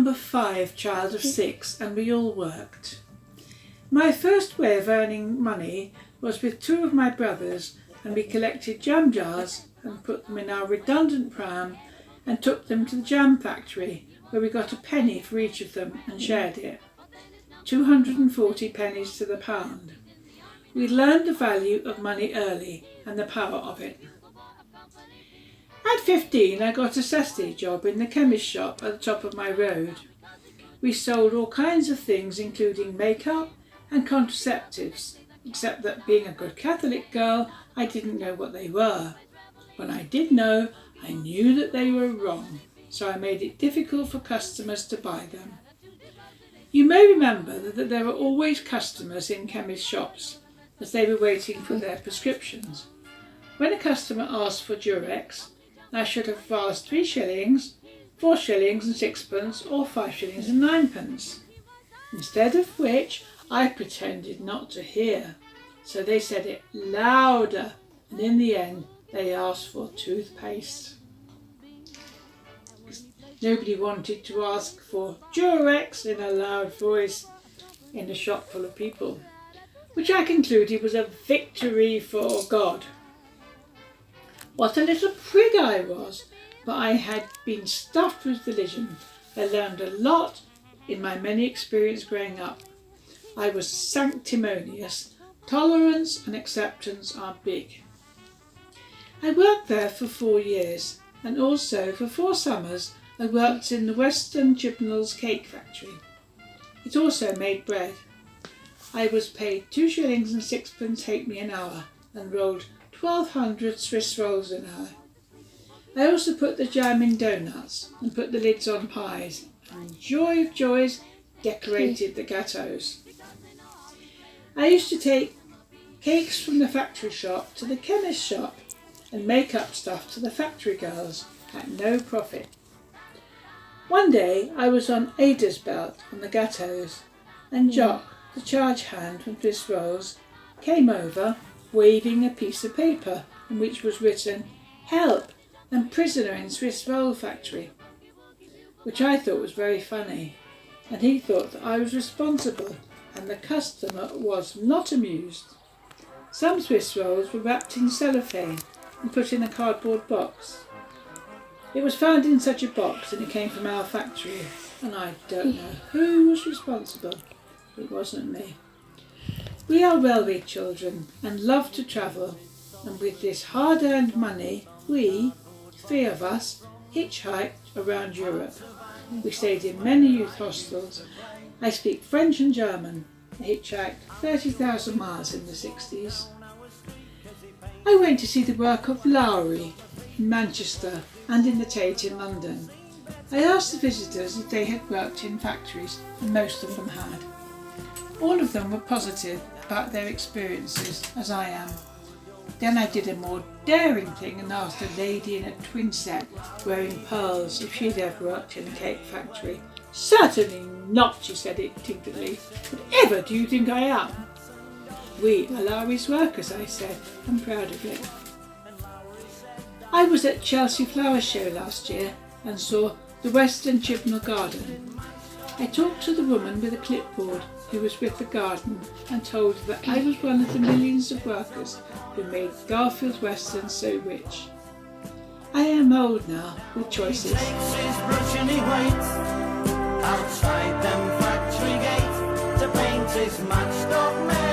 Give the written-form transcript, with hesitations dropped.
number 5 child of 6, and we all worked. My first way of earning money was with 2 of my brothers, and we collected jam jars and put them in our redundant pram and took them to the jam factory, where we got a penny for each of them and shared it. 240 pennies to the pound. We learned the value of money early and the power of it. At 15, I got a Saturday job in the chemist shop at the top of my road. We sold all kinds of things, including makeup and contraceptives, except that being a good Catholic girl, I didn't know what they were. When I did know, I knew that they were wrong, so I made it difficult for customers to buy them. You may remember that there were always customers in chemist shops, as they were waiting for their prescriptions. When a customer asked for Durex, I should have asked 3 shillings, 4 shillings and 6pence, or 5 shillings and 9pence. Instead of which, I pretended not to hear, so they said it louder, and in the end, they asked for toothpaste. Nobody wanted to ask for Durex in a loud voice in a shop full of people, which I concluded was a victory for God. What a little prig I was, but I had been stuffed with religion. I learned a lot in my many experiences growing up. I was sanctimonious. Tolerance and acceptance are big. I worked there for 4 years, and also for 4 summers I worked in the Western Chibnall's cake factory. It also made bread. I was paid 2 shillings and 6pence halfpenny an hour and rolled 1,200 Swiss rolls an hour. I also put the jam in donuts and put the lids on pies, and joy of joys, decorated the gâteaux. I used to take cakes from the factory shop to the chemist shop and make up stuff to the factory girls at no profit. One day I was on Ada's belt on the gâteaux, and Jock, the charge hand from Swiss Rolls, came over waving a piece of paper on which was written "Help, I'm prisoner in Swiss Roll Factory," which I thought was very funny, and he thought that I was responsible, and the customer was not amused. Some Swiss rolls were wrapped in cellophane and put in a cardboard box. It was found in such a box and it came from our factory, and I don't know who was responsible. It wasn't me. We are railway children and love to travel, and with this hard-earned money, we, 3 of us, hitchhiked around Europe. We stayed in many youth hostels. I speak French and German. I hitchhiked 30,000 miles in the 60s. I went to see the work of Lowry in Manchester and in the Tate in London. I asked the visitors if they had worked in factories, and most of them had. All of them were positive about their experiences, as I am. Then I did a more daring thing and asked a lady in a twin set wearing pearls if she'd ever worked in a cake factory. "Certainly not," she said indignantly. "Whatever do you think I am?" "We are Lowry's workers," I said. "I'm proud of it." I was at Chelsea Flower Show last year and saw the Western Chibnall Garden. I talked to the woman with a clipboard who was with the garden and told her that I was one of the millions of workers who made Garfield Western so rich. I am old now, with choices. Outside them factory gates, the paint is matched up.